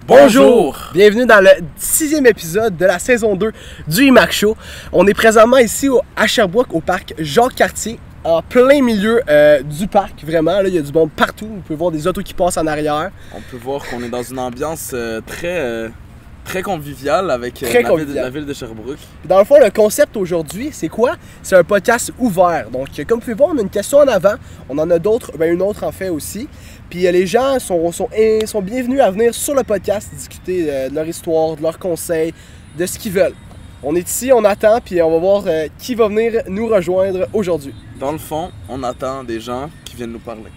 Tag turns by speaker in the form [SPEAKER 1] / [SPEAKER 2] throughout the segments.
[SPEAKER 1] Bonjour! Bienvenue dans le 6e épisode de la saison 2 du IMAX Show. On est présentement ici à Sherbrooke, au parc Jacques-Cartier, en plein milieu du parc. Vraiment, là, il y a du monde partout. Vous pouvez voir des autos qui passent en arrière.
[SPEAKER 2] On peut voir qu'on est dans une ambiance très conviviale avec la ville de Sherbrooke.
[SPEAKER 1] Dans le fond, le concept aujourd'hui, c'est quoi? C'est un podcast ouvert. Donc, comme vous pouvez voir, on a une question en avant. On en a d'autres, une autre en fait aussi. Puis les gens sont bienvenus à venir sur le podcast discuter de leur histoire, de leurs conseils, de ce qu'ils veulent. On est ici, on attend, puis on va voir qui va venir nous rejoindre aujourd'hui.
[SPEAKER 2] Dans le fond, on attend des gens qui viennent nous parler.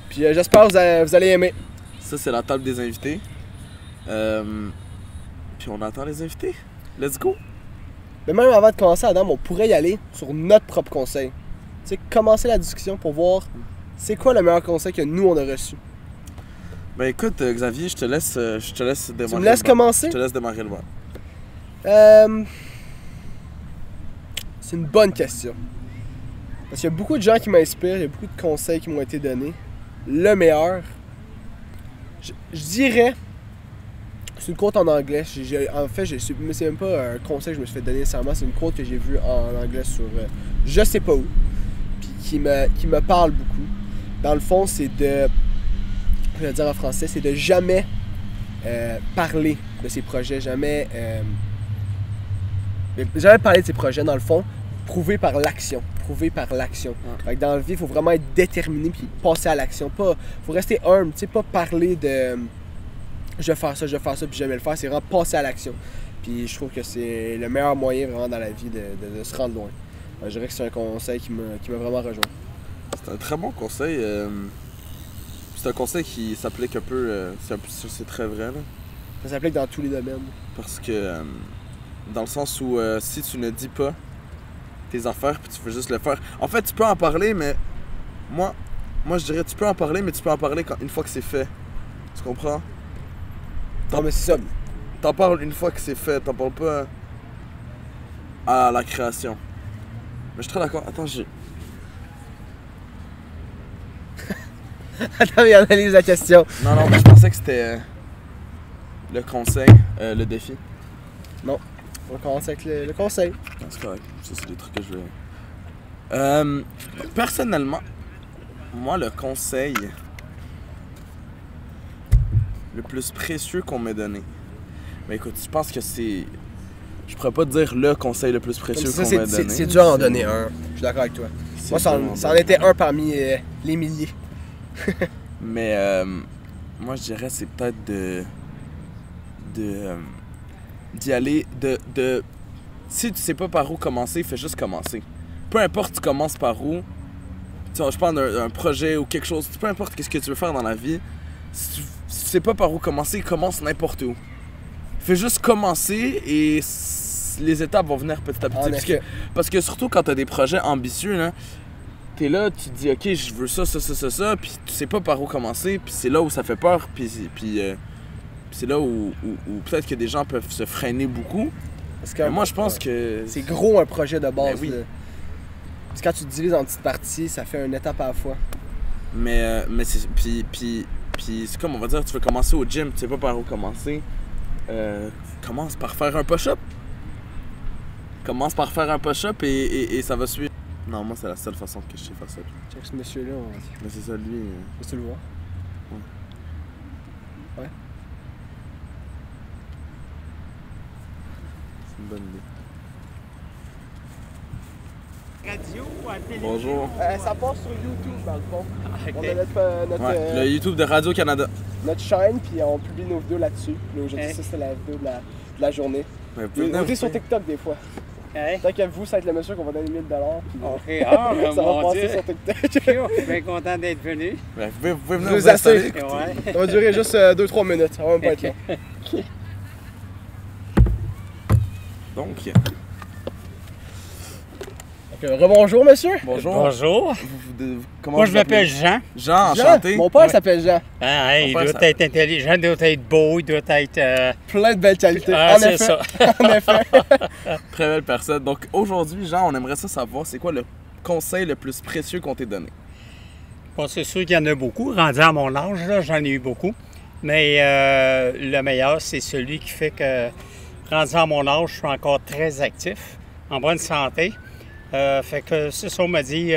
[SPEAKER 1] Puis j'espère que vous allez aimer.
[SPEAKER 2] Ça, c'est la table des invités. Puis on attend les invités. Let's go!
[SPEAKER 1] Mais même avant de commencer, Adam, on pourrait y aller sur notre propre conseil. Tu sais, commencer la discussion pour voir c'est quoi le meilleur conseil que nous, on a reçu.
[SPEAKER 2] Ben écoute, Xavier, je te laisse démarrer.
[SPEAKER 1] Tu me laisses commencer?
[SPEAKER 2] Je te laisse démarrer le bal.
[SPEAKER 1] C'est une bonne question. Parce qu'il y a beaucoup de gens qui m'inspirent, il y a beaucoup de conseils qui m'ont été donnés. Le meilleur, je dirais, c'est une quote en anglais. En fait, c'est même pas un conseil que je me suis fait donner nécessairement, c'est une quote que j'ai vue en anglais sur je sais pas où, puis qui me parle beaucoup. Dans le fond, c'est de, je vais le dire en français, c'est de jamais parler de ses projets, jamais parler de ses projets, dans le fond, prouver par l'action. Fait que dans la vie, il faut vraiment être déterminé puis passer à l'action. Faut rester humble, tu sais, pas parler de je vais faire ça, puis jamais le faire. C'est vraiment passer à l'action. Puis je trouve que c'est le meilleur moyen vraiment dans la vie de se rendre loin. Je dirais que c'est un conseil qui m'a vraiment rejoint.
[SPEAKER 2] C'est un très bon conseil. C'est un conseil qui s'applique un peu. C'est très vrai, là.
[SPEAKER 1] Ça s'applique dans tous les domaines.
[SPEAKER 2] Parce que, dans le sens où si tu ne dis pas tes affaires puis tu veux juste le faire. En fait, tu peux en parler, mais moi je dirais tu peux en parler, mais tu peux en parler une fois que c'est fait. Tu comprends?
[SPEAKER 1] Non, mais c'est ça.
[SPEAKER 2] T'en parles une fois que c'est fait, t'en parles pas à la création. Mais je suis très d'accord. Attends,
[SPEAKER 1] Attends, il analyse la question.
[SPEAKER 2] Non, mais je pensais que c'était le conseil, le défi.
[SPEAKER 1] Non, on commence avec le conseil.
[SPEAKER 2] Non, c'est correct. Ça, c'est des trucs que je vais... personnellement, moi, le conseil le plus précieux qu'on m'ait donné. Mais écoute, je pense que c'est... Je pourrais pas te dire le conseil le plus précieux qu'on m'ait donné.
[SPEAKER 1] C'est dur d'en donner un. Je suis d'accord avec toi. Moi, ça en était un parmi les milliers.
[SPEAKER 2] Mais moi, je dirais c'est peut-être d'y aller, si tu sais pas par où commencer, fais juste commencer. Peu importe tu commences par où, je parle d'un projet ou quelque chose, peu importe qu'est-ce que tu veux faire dans la vie, si tu sais pas par où commencer, commence n'importe où. Fais juste commencer et les étapes vont venir petit à petit. Parce que surtout quand tu as des projets ambitieux, là, t'es là, tu te dis ok, je veux ça, puis tu sais pas par où commencer, puis c'est là où ça fait peur, puis c'est là où peut-être que des gens peuvent se freiner beaucoup. Parce que moi je pense que
[SPEAKER 1] c'est gros un projet de base.
[SPEAKER 2] Ben oui.
[SPEAKER 1] Parce que quand tu te divises en petites parties, ça fait une étape à la fois.
[SPEAKER 2] Mais c'est c'est comme on va dire, tu veux commencer au gym, tu sais pas par où commencer. Commence par faire un push-up. Commence par faire un push-up et ça va suivre. Non, moi c'est la seule façon que je sais faire ça.
[SPEAKER 1] Check ce monsieur-là.
[SPEAKER 2] Mais c'est ça, lui.
[SPEAKER 1] Tu le vois? Ouais.
[SPEAKER 2] C'est une bonne idée.
[SPEAKER 3] Radio ou à la télévision?
[SPEAKER 2] Bonjour.
[SPEAKER 1] Ça passe sur YouTube dans le fond.
[SPEAKER 3] Okay.
[SPEAKER 1] On a notre
[SPEAKER 2] le YouTube de Radio-Canada.
[SPEAKER 1] Notre chaîne, puis on publie nos vidéos là-dessus. Puis aujourd'hui, ça c'était la vidéo de la journée. On est sur TikTok des fois.
[SPEAKER 3] Hey.
[SPEAKER 1] Tant qu'à vous, ça va être le monsieur qu'on va donner 1000$. Puis,
[SPEAKER 3] OK, ah,
[SPEAKER 1] ça va
[SPEAKER 3] mon
[SPEAKER 1] passer
[SPEAKER 3] Dieu.
[SPEAKER 1] sur TikTok.
[SPEAKER 3] Je suis bien content d'être venu.
[SPEAKER 2] Ben, vous pouvez venir
[SPEAKER 1] Vous
[SPEAKER 2] vous installer.
[SPEAKER 3] Ouais.
[SPEAKER 1] Ça va durer juste 2-3 minutes. Ça va même pas être long.
[SPEAKER 2] Donc,
[SPEAKER 1] Rebonjour, monsieur.
[SPEAKER 2] bonjour.
[SPEAKER 3] Bonjour.
[SPEAKER 2] Comment
[SPEAKER 3] Moi,
[SPEAKER 2] vous
[SPEAKER 3] je m'appelle
[SPEAKER 2] appelez?
[SPEAKER 3] Jean.
[SPEAKER 2] Jean,
[SPEAKER 1] Jean,
[SPEAKER 2] enchanté.
[SPEAKER 1] mon père
[SPEAKER 3] Ouais.
[SPEAKER 1] s'appelle Jean.
[SPEAKER 3] Ah, hey, il
[SPEAKER 2] Mon père,
[SPEAKER 3] doit
[SPEAKER 2] ça-
[SPEAKER 3] être intelligent, il doit être beau, il doit être...
[SPEAKER 1] Plein de belles qualités.
[SPEAKER 3] Ah,
[SPEAKER 1] en
[SPEAKER 3] c'est
[SPEAKER 1] effet.
[SPEAKER 3] ça.
[SPEAKER 1] En effet.
[SPEAKER 2] Très belle personne. Donc aujourd'hui, Jean, on aimerait ça savoir, c'est quoi le conseil le plus précieux qu'on t'ait donné?
[SPEAKER 3] Bon, c'est sûr qu'il y en a beaucoup. Rendu à mon âge, là, j'en ai eu beaucoup. mais le meilleur, c'est celui qui fait que, rendu à mon âge, je suis encore très actif, en bonne santé. Fait que c'est ça, on m'a dit,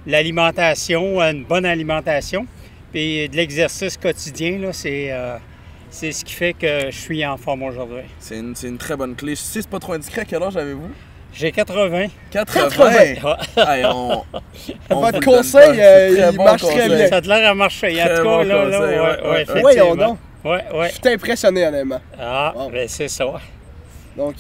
[SPEAKER 3] l'alimentation, une bonne alimentation, puis de l'exercice quotidien, là, c'est ce qui fait que je suis en forme aujourd'hui.
[SPEAKER 2] C'est une très bonne clé. Si c'est pas trop indiscret, quel âge avez-vous?
[SPEAKER 3] J'ai 80.
[SPEAKER 2] 80! Hey,
[SPEAKER 1] Votre conseil, il marche très bien.
[SPEAKER 3] Ça a l'air à marcher. En tout cas, là, effectivement.
[SPEAKER 1] Voyons donc.
[SPEAKER 3] Ouais.
[SPEAKER 1] Je suis impressionné, honnêtement.
[SPEAKER 3] Ah,
[SPEAKER 1] Wow.
[SPEAKER 3] ben c'est ça.
[SPEAKER 1] Donc,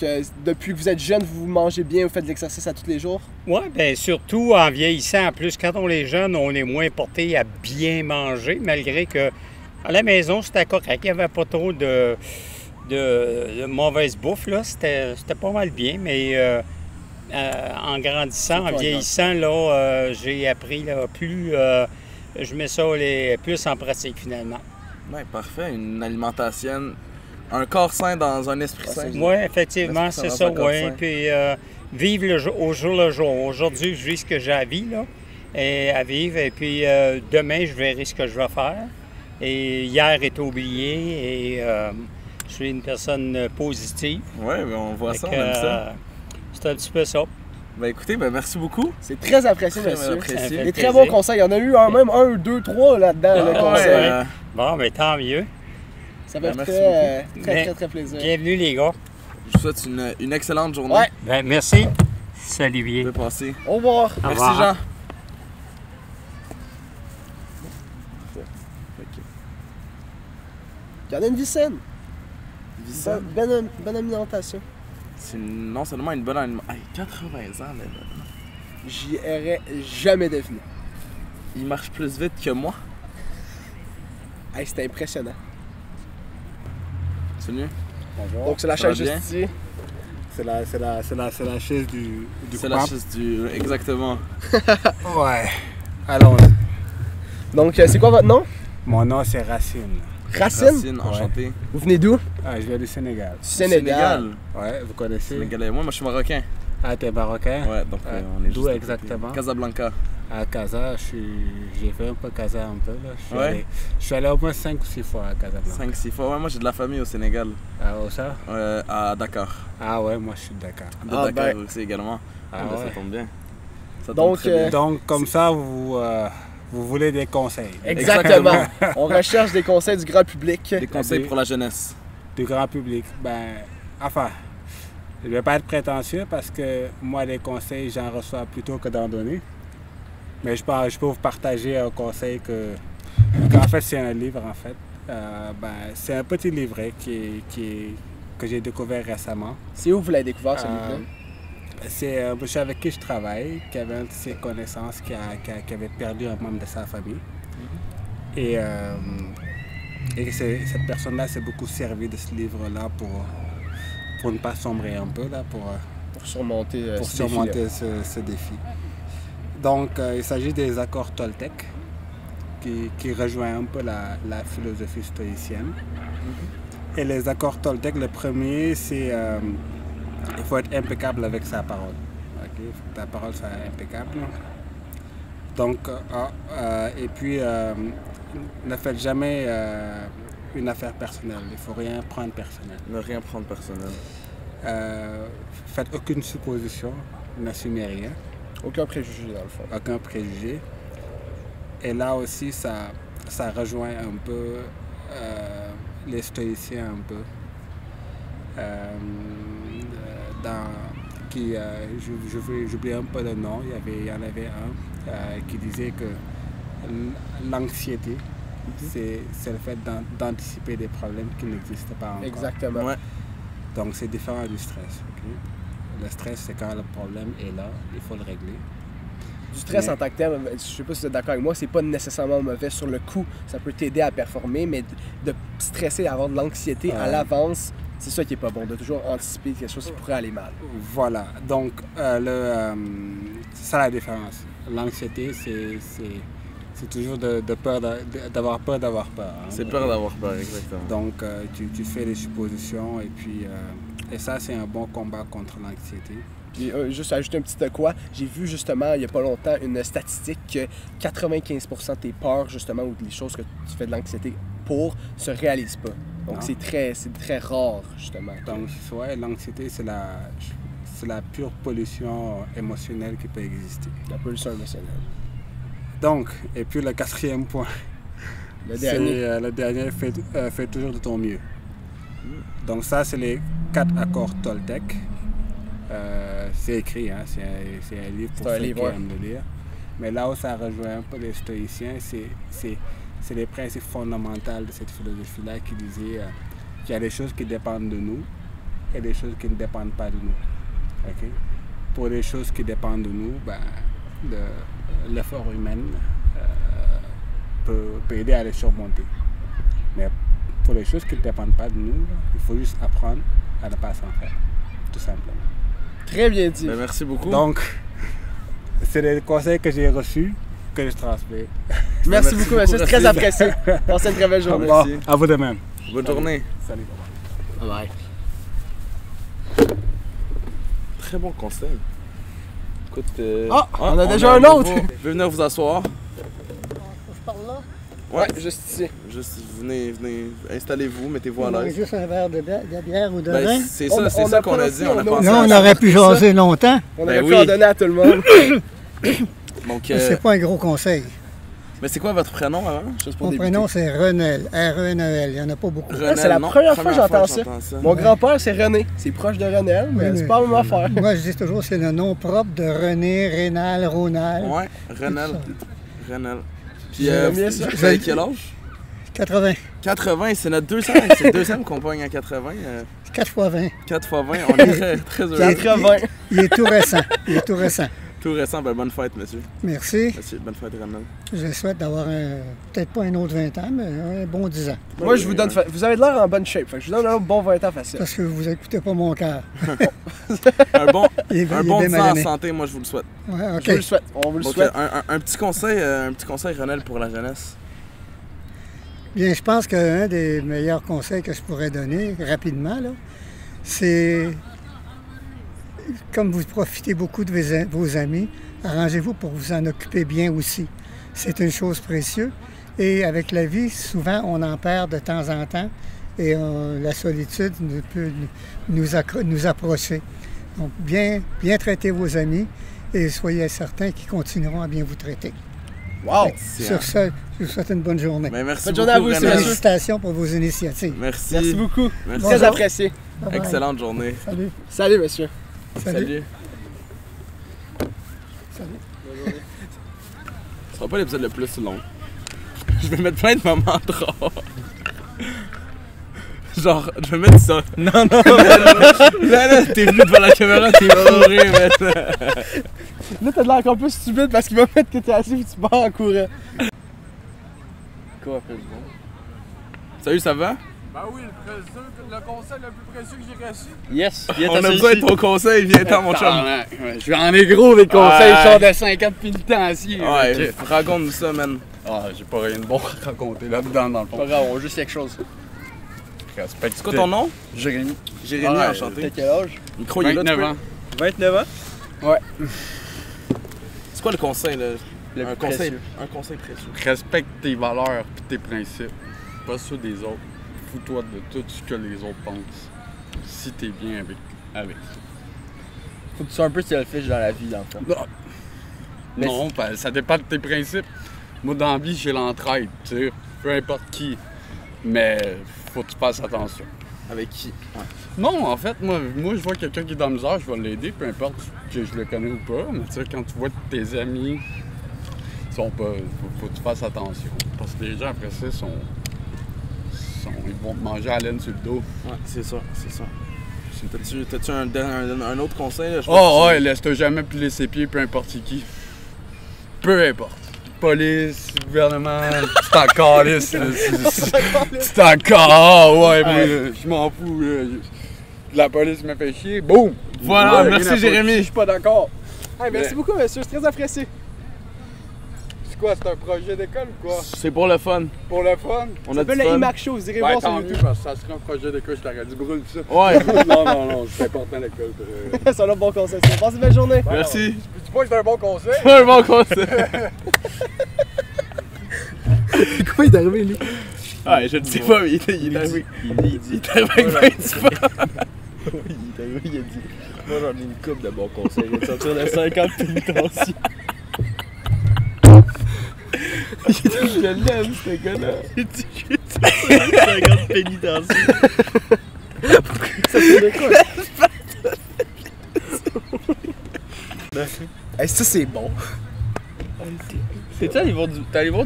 [SPEAKER 1] depuis que vous êtes jeune, vous mangez bien, vous faites de l'exercice à tous les jours?
[SPEAKER 3] Oui, bien surtout en vieillissant. En plus, quand on est jeune, on est moins porté à bien manger, malgré que à la maison, c'était correct. Il n'y avait pas trop de mauvaise bouffe, là. C'était pas mal bien, mais en grandissant, en vieillissant, là, j'ai appris là, plus... je mets ça plus en pratique, finalement.
[SPEAKER 2] Ouais, parfait. Une alimentation, un corps sain dans un esprit sain.
[SPEAKER 3] Oui, effectivement, c'est ça, oui. Puis vivre au jour le jour. Aujourd'hui, je vis ce que j'ai à vivre, là, à vivre, et puis demain, je verrai ce que je vais faire. Et hier est oublié, et je suis une personne positive.
[SPEAKER 2] Oui, on voit ça, on aime ça.
[SPEAKER 3] C'est un petit peu ça.
[SPEAKER 2] Ben écoutez, merci beaucoup.
[SPEAKER 1] C'est très apprécié,
[SPEAKER 2] Très
[SPEAKER 1] monsieur.
[SPEAKER 2] apprécié.
[SPEAKER 1] Des très bons conseils. Il y en a eu même un, deux, trois là-dedans, le conseil.
[SPEAKER 3] Bon, mais tant mieux.
[SPEAKER 1] Ça fait
[SPEAKER 2] merci
[SPEAKER 1] très plaisir.
[SPEAKER 3] Bienvenue, les gars.
[SPEAKER 2] Je vous souhaite une excellente journée.
[SPEAKER 1] Ouais.
[SPEAKER 3] Ben, merci. Salut, bien.
[SPEAKER 2] Vous pouvez passer.
[SPEAKER 1] Au revoir.
[SPEAKER 3] Au
[SPEAKER 2] Merci,
[SPEAKER 3] revoir.
[SPEAKER 2] Jean.
[SPEAKER 1] Il y en a une vie saine.
[SPEAKER 2] Vicente,
[SPEAKER 1] Bonne alimentation.
[SPEAKER 2] c'est non seulement une bonne alimentation. Hey, 80 ans, là.
[SPEAKER 1] J'y aurais jamais deviné.
[SPEAKER 2] Il marche plus vite que moi.
[SPEAKER 1] Hey, c'était impressionnant.
[SPEAKER 2] C'est mieux?
[SPEAKER 4] Bonjour.
[SPEAKER 1] Donc, c'est la
[SPEAKER 2] Ça va
[SPEAKER 1] chaise
[SPEAKER 2] bien?
[SPEAKER 1] juste ici.
[SPEAKER 4] C'est la chaise du
[SPEAKER 2] C'est la
[SPEAKER 4] coupable.
[SPEAKER 2] chaise du. Exactement.
[SPEAKER 4] Ouais. Allons.
[SPEAKER 1] Donc, c'est quoi votre nom?
[SPEAKER 4] Mon nom, c'est Racine.
[SPEAKER 1] Racine?
[SPEAKER 2] Racine, enchanté.
[SPEAKER 1] Vous venez d'où?
[SPEAKER 4] Ah, je viens du Sénégal.
[SPEAKER 1] Du Sénégal.
[SPEAKER 4] Ouais, vous connaissez?
[SPEAKER 2] Sénégalais. Moi, je suis marocain.
[SPEAKER 4] Ah, t'es marocain?
[SPEAKER 2] Ouais, donc on est
[SPEAKER 4] D'où
[SPEAKER 2] juste à côté.
[SPEAKER 4] exactement?
[SPEAKER 2] Casablanca.
[SPEAKER 4] À Casa, j'ai fait un peu Casa un peu. Là.
[SPEAKER 2] Ouais.
[SPEAKER 4] Je suis allé au moins 5 ou 6 fois à Casablanca.
[SPEAKER 2] 5-6 fois. Ouais, moi, j'ai de la famille au Sénégal.
[SPEAKER 4] Ah, où ça?
[SPEAKER 2] À Dakar.
[SPEAKER 4] Ah ouais, moi je suis de Dakar.
[SPEAKER 2] De
[SPEAKER 1] Ah,
[SPEAKER 2] Dakar
[SPEAKER 1] ben.
[SPEAKER 2] aussi également.
[SPEAKER 4] Ah
[SPEAKER 2] Ben,
[SPEAKER 4] ouais.
[SPEAKER 2] ça tombe bien. Ça tombe
[SPEAKER 1] Donc,
[SPEAKER 2] très bien.
[SPEAKER 4] Donc, comme ça, vous voulez des conseils.
[SPEAKER 1] Exactement. On recherche des conseils du grand public.
[SPEAKER 2] Des conseils pour la jeunesse.
[SPEAKER 4] Du grand public. Ben, enfin, je ne vais pas être prétentieux parce que moi, les conseils, j'en reçois plutôt que d'en donner. Mais je peux vous partager un conseil qu'en fait, c'est un livre, en fait. C'est un petit livret que j'ai découvert récemment.
[SPEAKER 1] C'est où vous l'avez découvert, ce livre-là?
[SPEAKER 4] C'est un monsieur avec qui je travaille, qui avait un de ses connaissances qui avait perdu un membre de sa famille. Et cette personne-là s'est beaucoup servi de ce livre-là pour ne pas sombrer un peu, là, pour
[SPEAKER 1] surmonter,
[SPEAKER 4] ce défi. Donc, il s'agit des accords Toltec, qui rejoint un peu la philosophie stoïcienne. Et les accords Toltec, le premier, c'est il faut être impeccable avec sa parole. Okay? Il faut que ta parole soit impeccable. Donc, et puis, ne faites jamais une affaire personnelle. Il ne faut rien prendre personnel.
[SPEAKER 2] Ne rien prendre personnel.
[SPEAKER 4] Faites aucune supposition, n'assumez rien.
[SPEAKER 1] Aucun préjugé, dans le fond.
[SPEAKER 4] Aucun préjugé. Et là aussi, ça rejoint un peu les stoïciens un peu. J'oublie un peu le nom, il y en avait un qui disait que l'anxiété, c'est le fait d'anticiper des problèmes qui n'existent pas encore.
[SPEAKER 1] Exactement.
[SPEAKER 2] Ouais.
[SPEAKER 4] Donc c'est différent du stress. Okay? Le stress, c'est quand le problème est là, il faut le régler.
[SPEAKER 1] Du stress en tant que tel, je ne sais pas si vous êtes d'accord avec moi, c'est pas nécessairement mauvais sur le coup. Ça peut t'aider à performer, mais de stresser, avoir de l'anxiété à l'avance, c'est ça qui est pas bon, de toujours anticiper quelque chose qui pourrait aller mal.
[SPEAKER 4] Voilà, donc c'est ça la différence. L'anxiété, c'est toujours d'avoir peur d'avoir peur. Hein.
[SPEAKER 2] C'est peur d'avoir peur, exactement.
[SPEAKER 4] Donc tu fais des suppositions et puis et ça c'est un bon combat contre l'anxiété.
[SPEAKER 1] Puis juste ajouter un petit de quoi, j'ai vu justement il n'y a pas longtemps une statistique que 95% de tes peurs justement ou des choses que tu fais de l'anxiété pour se réalisent pas. Donc
[SPEAKER 4] Non.
[SPEAKER 1] c'est très rare, justement.
[SPEAKER 4] Donc, ouais, l'anxiété, c'est la pure pollution émotionnelle qui peut exister.
[SPEAKER 1] La pollution émotionnelle.
[SPEAKER 4] Donc, et puis le quatrième point,
[SPEAKER 1] Le
[SPEAKER 4] c'est
[SPEAKER 1] dernier.
[SPEAKER 4] le dernier, fais toujours de ton mieux. Donc ça, c'est les 4 accords Toltec. C'est écrit, hein, c'est un livre pour
[SPEAKER 1] C'est un
[SPEAKER 4] ceux
[SPEAKER 1] livre,
[SPEAKER 4] qui
[SPEAKER 1] ouais.
[SPEAKER 4] aiment le lire. Mais là où ça rejoint un peu les stoïciens, c'est les principes fondamentaux de cette philosophie-là qui disaient qu'il y a des choses qui dépendent de nous et des choses qui ne dépendent pas de nous. Ok? Pour les choses qui dépendent de nous, ben, l'effort humain peut aider à les surmonter. Mais pour les choses qui ne dépendent pas de nous, il faut juste apprendre à ne pas s'en faire, tout simplement.
[SPEAKER 1] Très bien dit.
[SPEAKER 2] Ben, merci beaucoup.
[SPEAKER 4] Donc, c'est les conseils que j'ai reçus que je transmets.
[SPEAKER 1] Merci beaucoup, monsieur. C'est très
[SPEAKER 2] Racine.
[SPEAKER 1] apprécié. Passez une très belle journée.
[SPEAKER 4] Bon,
[SPEAKER 2] merci.
[SPEAKER 4] à vous de même.
[SPEAKER 2] Bonne journée.
[SPEAKER 4] Salut.
[SPEAKER 1] Bye.
[SPEAKER 2] Très bon conseil. Écoute,
[SPEAKER 1] on a déjà un autre.
[SPEAKER 2] Vous pouvez venir vous asseoir.
[SPEAKER 5] Je parle là.
[SPEAKER 1] Ouais, juste ici.
[SPEAKER 2] Juste, venez, installez-vous, mettez-vous à
[SPEAKER 5] On aurait
[SPEAKER 2] l'aise.
[SPEAKER 5] juste un verre de bière ou de
[SPEAKER 2] Ben,
[SPEAKER 5] vin.
[SPEAKER 2] c'est
[SPEAKER 1] On
[SPEAKER 2] ça
[SPEAKER 1] a
[SPEAKER 2] qu'on a
[SPEAKER 1] pas
[SPEAKER 2] dit,
[SPEAKER 1] aussi,
[SPEAKER 2] on a
[SPEAKER 1] on a
[SPEAKER 2] pensé
[SPEAKER 1] aussi-
[SPEAKER 5] Là,
[SPEAKER 2] à
[SPEAKER 5] on
[SPEAKER 2] ça.
[SPEAKER 5] aurait pu jaser longtemps.
[SPEAKER 1] On
[SPEAKER 2] Ben
[SPEAKER 1] aurait pu
[SPEAKER 2] oui.
[SPEAKER 1] en donner à tout le monde.
[SPEAKER 2] Donc,
[SPEAKER 5] C'est pas un gros conseil.
[SPEAKER 2] mais c'est quoi votre prénom avant?
[SPEAKER 1] Juste pour
[SPEAKER 5] Mon
[SPEAKER 1] débuter.
[SPEAKER 5] prénom, c'est Renel. R-E-N-E-L. Il n'y en a pas beaucoup.
[SPEAKER 2] Renel,
[SPEAKER 1] c'est la
[SPEAKER 2] non?
[SPEAKER 1] première fois que j'entends ça.
[SPEAKER 2] ça.
[SPEAKER 1] Mon grand-père, c'est René. C'est proche de Renel, mais
[SPEAKER 5] Oui,
[SPEAKER 1] c'est pas la même affaire.
[SPEAKER 5] Moi, je dis toujours c'est le nom propre de René, Rénal, Ronald.
[SPEAKER 2] Ouais, Renel.
[SPEAKER 5] ça.
[SPEAKER 2] Renel. Puis,
[SPEAKER 1] J'aime bien ça.
[SPEAKER 2] vous avez quel âge?
[SPEAKER 5] 80.
[SPEAKER 2] 80, c'est notre deuxième, c'est le deuxième qu'on pogne à 80.
[SPEAKER 5] 4 fois 20.
[SPEAKER 2] 4 x 20, on est très, très heureux.
[SPEAKER 1] 80.
[SPEAKER 5] Il est tout récent. Il est tout récent.
[SPEAKER 2] Tout récent, ben bonne fête, monsieur.
[SPEAKER 5] Merci.
[SPEAKER 2] Monsieur, bonne fête, Renel.
[SPEAKER 5] Je souhaite d'avoir peut-être pas un autre 20 ans, mais un bon 10 ans.
[SPEAKER 1] Moi, je vous donne. Vous avez de l'air en bonne shape. Fait que je vous donne un bon 20 ans facile.
[SPEAKER 5] Parce que vous n'écoutez pas mon cœur.
[SPEAKER 2] Un bon,
[SPEAKER 5] Il est,
[SPEAKER 2] un
[SPEAKER 5] il est
[SPEAKER 2] bon
[SPEAKER 5] bien
[SPEAKER 2] 10 ans en
[SPEAKER 5] magané.
[SPEAKER 2] santé, moi je vous le souhaite.
[SPEAKER 5] Ouais,
[SPEAKER 1] Je vous
[SPEAKER 5] OK.
[SPEAKER 1] le souhaite. On vous le
[SPEAKER 2] Donc,
[SPEAKER 1] souhaite.
[SPEAKER 2] un petit conseil, Renel, pour la jeunesse.
[SPEAKER 5] Bien, je pense qu'un des meilleurs conseils que je pourrais donner rapidement, là, c'est comme vous profitez beaucoup de vos amis, arrangez-vous pour vous en occuper bien aussi. C'est une chose précieuse. Et avec la vie, souvent, on en perd de temps en temps et la solitude peut nous approcher. Donc, bien traiter vos amis et soyez certains qu'ils continueront à bien vous traiter.
[SPEAKER 1] Wow!
[SPEAKER 5] Sur ce, je vous souhaite une bonne journée.
[SPEAKER 2] Ben, merci
[SPEAKER 1] Bonne
[SPEAKER 2] beaucoup,
[SPEAKER 1] journée à vous aussi,
[SPEAKER 2] Renel.
[SPEAKER 1] monsieur.
[SPEAKER 5] Félicitations pour vos initiatives.
[SPEAKER 2] Merci.
[SPEAKER 1] Merci beaucoup.
[SPEAKER 2] Merci.
[SPEAKER 1] Très
[SPEAKER 5] Bonjour.
[SPEAKER 1] apprécié.
[SPEAKER 5] Bye bye.
[SPEAKER 2] Excellente journée.
[SPEAKER 5] Salut.
[SPEAKER 1] Salut, monsieur.
[SPEAKER 5] Salut.
[SPEAKER 2] Ce sera pas l'épisode le plus long. Je vais mettre plein de moments drôles. Genre, je vais mettre ça. Non, là, t'es venu devant la caméra, t'es bourré, maintenant.
[SPEAKER 1] Là, t'as de l'air encore plus stupide parce qu'il va mettre que t'es assis et tu pars en courant.
[SPEAKER 2] Quoi, après bon? Salut, ça va?
[SPEAKER 6] Ben oui, le conseil le plus précieux que j'ai reçu.
[SPEAKER 3] Yes,
[SPEAKER 2] On a besoin de ton conseil, viens-t'en, mon chum.
[SPEAKER 3] J'en ai gros des conseils,
[SPEAKER 2] Ouais.
[SPEAKER 3] je sors de 5 ans de pénitencier.
[SPEAKER 2] Ouais, raconte-nous ça, man.
[SPEAKER 3] Ah, j'ai pas rien de bon à raconter là-dedans, dans le fond.
[SPEAKER 1] Pas grave, on veut juste quelque chose.
[SPEAKER 3] Respecte.
[SPEAKER 2] C'est quoi ton nom?
[SPEAKER 3] Jérémy.
[SPEAKER 2] Jérémy,
[SPEAKER 3] Ouais,
[SPEAKER 2] enchanté.
[SPEAKER 1] T'as quel âge?
[SPEAKER 2] Le micro, il est là, tu
[SPEAKER 3] 29
[SPEAKER 2] peux.
[SPEAKER 3] ans.
[SPEAKER 1] 29 ans?
[SPEAKER 2] C'est quoi le conseil, là?
[SPEAKER 1] Le
[SPEAKER 2] Un
[SPEAKER 1] plus
[SPEAKER 2] conseil,
[SPEAKER 1] précieux.
[SPEAKER 2] un conseil précieux.
[SPEAKER 3] Respecte tes valeurs et tes principes, pas ceux des autres. Fous-toi de tout ce que les autres pensent. Si t'es bien avec ça.
[SPEAKER 1] Faut que tu sois un peu selfish dans la vie, dans le fond. Mais
[SPEAKER 3] Non, ben, ça dépend de tes principes. Moi, dans la vie, j'ai l'entraide, tu sais, peu importe qui. Mais faut que tu fasses attention.
[SPEAKER 2] Avec qui? Ouais.
[SPEAKER 3] Non, en fait, moi je vois quelqu'un qui est dans la misère, je vais l'aider, peu importe que je le connais ou pas. Mais tu sais, quand tu vois que tes amis sont pas. Faut que tu fasses attention. Parce que les gens, après ça, ils vont te manger à la laine sur le dos.
[SPEAKER 2] Ouais, c'est ça, c'est ça. T'as-tu un autre conseil? Là? Je
[SPEAKER 3] Oh,
[SPEAKER 2] pense que
[SPEAKER 3] ouais, laisse-toi jamais plier ses pieds, peu importe qui. Peu importe. Police, gouvernement, tu t'en calisses. Tu t'en calisses. Ah, ouais, moi, je m'en fous. La police me fait chier. Boum!
[SPEAKER 2] Voilà,
[SPEAKER 3] Ouais,
[SPEAKER 2] merci,
[SPEAKER 3] rien à
[SPEAKER 2] Jérémy.
[SPEAKER 3] Je suis pas d'accord.
[SPEAKER 1] Hey, merci
[SPEAKER 3] Mais-
[SPEAKER 1] beaucoup, monsieur. C'est très apprécié.
[SPEAKER 3] C'est quoi, c'est un projet d'école ou quoi?
[SPEAKER 2] C'est pour le fun.
[SPEAKER 3] Pour le fun?
[SPEAKER 2] On
[SPEAKER 1] Ça
[SPEAKER 2] a du
[SPEAKER 1] s'appelle le
[SPEAKER 2] fun.
[SPEAKER 1] IMAX Show. Vous irez
[SPEAKER 3] Ouais,
[SPEAKER 1] voir sur
[SPEAKER 3] tant mieux,
[SPEAKER 1] YouTube.
[SPEAKER 3] parce que ça serait un projet d'école, je t'aurais dit brûle ça.
[SPEAKER 2] Ouais,
[SPEAKER 3] non, c'est important l'école.
[SPEAKER 1] C'est un bon conseil. Passez une belle journée.
[SPEAKER 2] merci.
[SPEAKER 3] Tu vois que c'est un bon conseil?
[SPEAKER 2] C'est un bon conseil.
[SPEAKER 1] Comment il est arrivé, lui?
[SPEAKER 2] Ouais, je ne sais pas, mais il est arrivé. Il est arrivé avec 20 sport.
[SPEAKER 1] Il est arrivé, il a dit moi j'en ai une coupe de bons conseils. Il va te sortir de 50 pénitentiaires. Je l'aime, ce gars-là. Il dit que tu as 50 pénitentiaires. Ça fait de quoi? Hey, ça c'est bon.
[SPEAKER 6] T'es allé voir du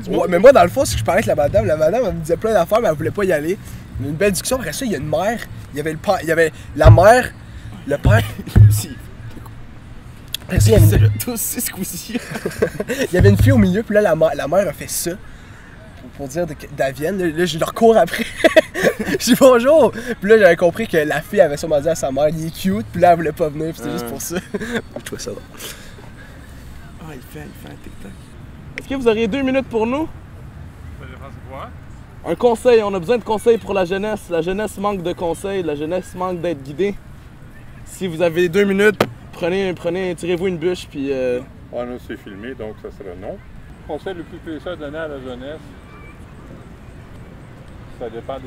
[SPEAKER 1] Ouais, mais moi dans le fond, si je parlais avec la madame elle me disait plein d'affaires, mais elle voulait pas y aller. On a eu une belle discussion. Après ça, il y a une mère, il y avait la mère, le père. Après ça, il y avait
[SPEAKER 2] Tous 6 coups-ci.
[SPEAKER 1] il y avait une fille au milieu, puis là la mère a fait ça. Pour dire d'Avienne, là je leur cours après. Je dis bonjour! Puis là j'avais compris que la fille avait sûrement dit à sa mère, il est cute, puis là elle voulait pas venir, puis c'était juste pour ça. Je trouvais ça drôle.
[SPEAKER 2] Ah, il fait un TikTok. Est-ce que vous auriez 2 minutes pour nous? Un conseil, on a besoin de conseils pour la jeunesse. La jeunesse manque de conseils, la jeunesse manque d'être guidée. Si vous avez 2 minutes, tirez-vous une bûche, puis...
[SPEAKER 7] Ah non, c'est filmé, donc ça serait non. Le conseil le plus précieux à donner à la jeunesse, ça dépend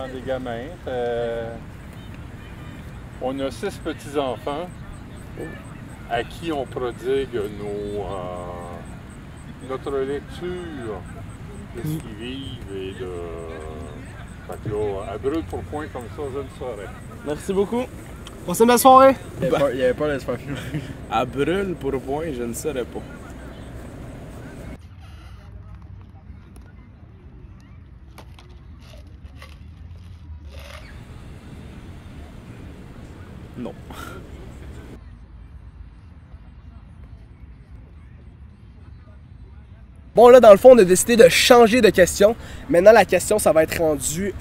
[SPEAKER 7] des gamins. On a 6 petits-enfants à qui on prodigue notre lecture de ce qu'ils vivent et de... Fait que là, à brûle pour point comme ça, je ne saurais.
[SPEAKER 2] Merci beaucoup.
[SPEAKER 1] Passez une belle soirée!
[SPEAKER 6] Il y avait peur de se faire filmer.
[SPEAKER 2] À brûle pour point, je ne saurais pas. Non.
[SPEAKER 1] Bon là dans le fond on a décidé de changer de question. Maintenant la question ça va être rendue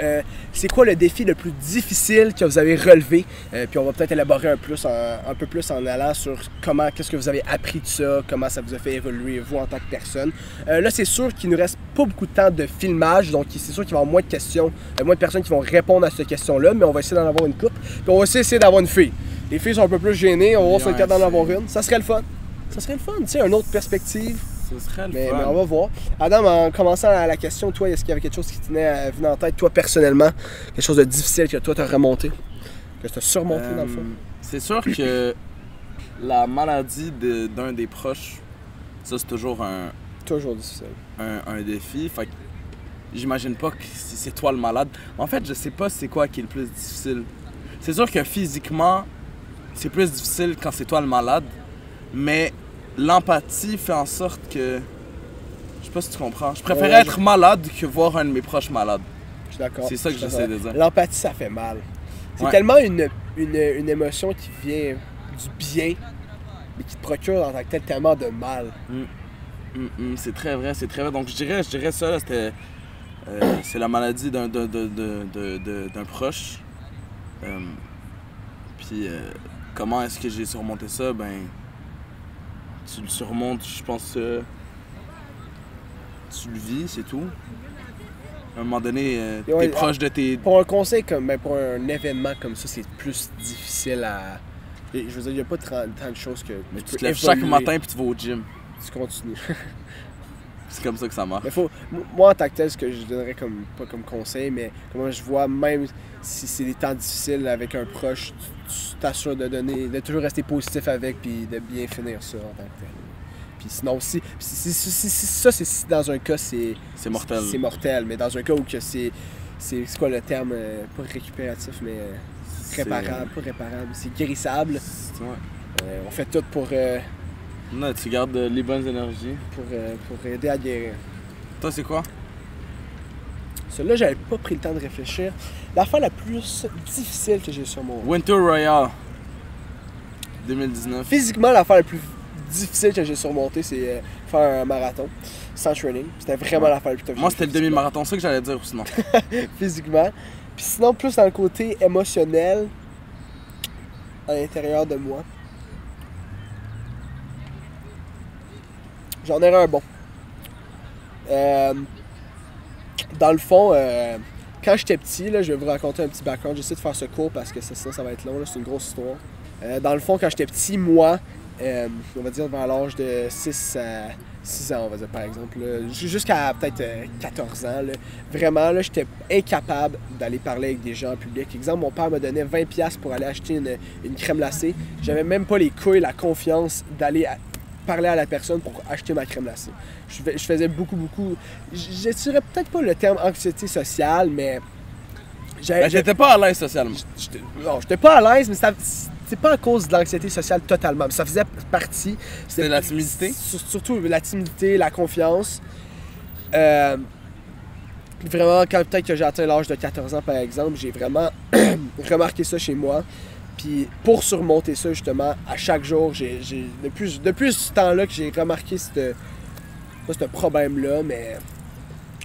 [SPEAKER 1] c'est quoi le défi le plus difficile que vous avez relevé? Puis on va peut-être élaborer un peu plus en allant sur qu'est-ce que vous avez appris de ça, comment ça vous a fait évoluer vous en tant que personne. Là c'est sûr qu'il nous reste pas beaucoup de temps de filmage, donc c'est sûr qu'il va y avoir moins de questions, moins de personnes qui vont répondre à cette question-là, mais on va essayer d'en avoir une couple. Puis on va aussi essayer d'avoir une fille. Les filles sont un peu plus gênées, on va voir si on est capable d'en avoir une. Ça serait le fun. Ça serait le fun, tu sais, une autre perspective.
[SPEAKER 2] Ce serait le
[SPEAKER 1] Mais
[SPEAKER 2] fun.
[SPEAKER 1] on va voir. Adam, en commençant la question, toi, est-ce qu'il y avait quelque chose qui tenait venu en tête, toi, personnellement? Quelque chose de difficile que toi, t'as remonté? Que t'as surmonté, dans le fond?
[SPEAKER 2] C'est sûr que la maladie d'un des proches, ça, c'est toujours
[SPEAKER 1] Toujours difficile.
[SPEAKER 2] un défi. Fait que j'imagine pas que c'est toi le malade. En fait, je sais pas c'est quoi qui est le plus difficile. C'est sûr que physiquement, c'est plus difficile quand c'est toi le malade, mais l'empathie fait en sorte que... Je sais pas si tu comprends. Je préférais être malade que voir un de mes proches malade.
[SPEAKER 1] Je suis d'accord.
[SPEAKER 2] C'est ça que j'essaie de dire.
[SPEAKER 1] L'empathie, ça fait mal. C'est
[SPEAKER 2] Ouais.
[SPEAKER 1] tellement une émotion qui vient du bien, mais qui te procure en tant que tel tellement de mal.
[SPEAKER 2] C'est très vrai, c'est très vrai. Donc je dirais ça, là, c'était... c'est la maladie d'un proche. Puis comment est-ce que j'ai surmonté ça? Ben... Tu le surmontes, je pense... tu le vis, c'est tout. À un moment donné, t'es proche de tes...
[SPEAKER 1] Pour un conseil comme... Ben, pour un événement comme ça, c'est plus difficile à... Je veux dire, il n'y a pas tant de choses que...
[SPEAKER 2] Mais tu te lèves chaque matin puis tu vas au gym.
[SPEAKER 1] Tu continues.
[SPEAKER 2] C'est comme ça que ça marche.
[SPEAKER 1] Mais moi, en tant que tel, ce que je donnerais pas comme conseil, mais comment je vois, même si c'est des temps difficiles avec un proche, tu t'assures de toujours rester positif avec puis de bien finir ça en tant que tel. Puis sinon, si dans un cas, c'est
[SPEAKER 2] mortel.
[SPEAKER 1] C'est mortel, mais dans un cas où que c'est quoi le terme, pas récupératif, mais réparable, pas réparable, c'est guérissable.
[SPEAKER 2] Ouais.
[SPEAKER 1] On fait tout pour...
[SPEAKER 2] Non, tu gardes les bonnes énergies.
[SPEAKER 1] Pour aider à guérir.
[SPEAKER 2] Toi, c'est quoi?
[SPEAKER 1] Celui-là, j'avais pas pris le temps de réfléchir. L'affaire la plus difficile que j'ai sur mon...
[SPEAKER 2] Winter Royale 2019.
[SPEAKER 1] Physiquement, l'affaire la plus difficile que j'ai surmontée, c'est faire un marathon sans training. C'était vraiment l'affaire la plus difficile.
[SPEAKER 2] Moi, c'était le demi-marathon, c'est ça que j'allais dire, ou sinon.
[SPEAKER 1] Physiquement. Puis sinon, plus dans le côté émotionnel, à l'intérieur de moi. J'en ai un bon. Dans le fond, quand j'étais petit, là, je vais vous raconter un petit background. J'essaie de faire ce court parce que sinon ça va être long, là, c'est une grosse histoire. Dans le fond, quand j'étais petit, moi, on va dire vers l'âge de 6 6 ans, on va dire, par exemple. Jusqu'à peut-être 14 ans. Là. Vraiment, là, j'étais incapable d'aller parler avec des gens en public. Exemple, mon père me donnait 20$ pour aller acheter une crème glacée. J'avais même pas les couilles, la confiance d'aller parler à la personne pour acheter ma crème glacée. Je faisais beaucoup. Je dirais peut-être pas le terme anxiété sociale, mais...
[SPEAKER 2] J'étais pas à l'aise socialement.
[SPEAKER 1] Non, j'étais pas à l'aise, mais c'est pas à cause de l'anxiété sociale totalement. Ça faisait partie.
[SPEAKER 2] C'était la timidité?
[SPEAKER 1] Surtout la timidité, la confiance. Vraiment, quand peut-être que j'ai atteint l'âge de 14 ans, par exemple, j'ai vraiment remarqué ça chez moi. Puis pour surmonter ça, justement, à chaque jour, depuis ce temps-là que j'ai remarqué ce problème-là, mais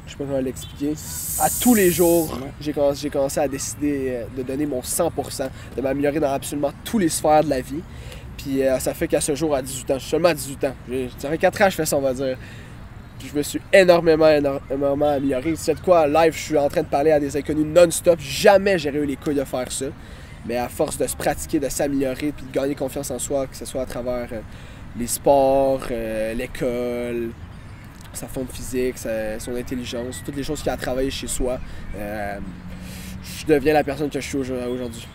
[SPEAKER 1] je sais pas comment l'expliquer. À tous les jours, j'ai commencé à décider de donner mon 100%, de m'améliorer dans absolument tous les sphères de la vie. Puis ça fait qu'à ce jour, à 18 ans, je suis seulement à 18 ans. Ça fait 4 ans que je fais ça, on va dire. Puis je me suis énormément amélioré. Tu sais de quoi, live, je suis en train de parler à des inconnus non-stop. Jamais j'aurais eu les couilles de faire ça. Mais à force de se pratiquer, de s'améliorer, puis de gagner confiance en soi, que ce soit à travers les sports, l'école, sa forme physique, son intelligence, toutes les choses qu'il a à travailler chez soi, je deviens la personne que je suis aujourd'hui.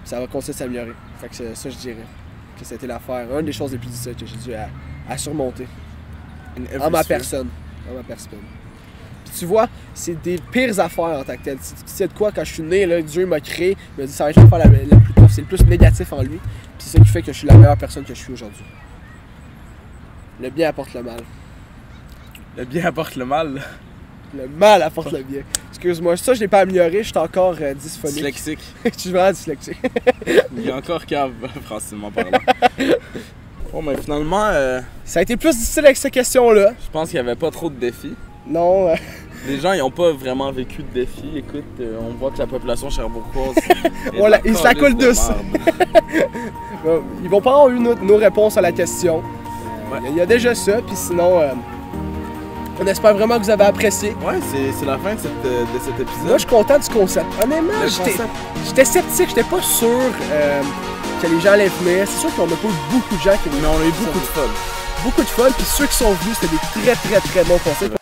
[SPEAKER 1] Ça va continuer de s'améliorer. Fait que ça, je dirais que c'était l'affaire, une des choses les plus difficiles que j'ai dû à surmonter. En ma personne. Puis tu vois, c'est des pires affaires en tant que tel. Tu sais de quoi, quand je suis né, là, Dieu m'a créé, il m'a dit ça va être la faire la plus tough. C'est le plus négatif en lui. Puis c'est ça qui fait que je suis la meilleure personne que je suis aujourd'hui. Le bien apporte le mal.
[SPEAKER 2] Le bien apporte le mal.
[SPEAKER 1] Le mal apporte le bien. Excuse-moi, ça je l'ai pas amélioré, je suis encore dysphonique.
[SPEAKER 2] Dyslexique.
[SPEAKER 1] Je suis vraiment dyslexique.
[SPEAKER 2] Il est encore cave, franchement parlant. Bon, mais finalement,
[SPEAKER 1] ça a été plus difficile avec cette question-là.
[SPEAKER 2] Je pense qu'il n'y avait pas trop de défis.
[SPEAKER 1] Non.
[SPEAKER 2] Les gens, ils n'ont pas vraiment vécu de défis. Écoute, on voit que la population sherbrookeoise...
[SPEAKER 1] ils se la coulent douce. Ils vont pas avoir eu nos réponses à la question.
[SPEAKER 2] Ouais.
[SPEAKER 1] Il y a déjà ça, puis sinon... on espère vraiment que vous avez apprécié.
[SPEAKER 2] Ouais, c'est la fin de cet épisode.
[SPEAKER 1] Moi, je suis content du concept. Honnêtement, j'étais sceptique, j'étais pas sûr que les gens allaient venir. C'est sûr qu'on n'a pas eu beaucoup de gens qui venaient.
[SPEAKER 2] Mais on a eu beaucoup de fun.
[SPEAKER 1] Beaucoup de fun, puis ceux qui sont venus, c'était des très bons concepts.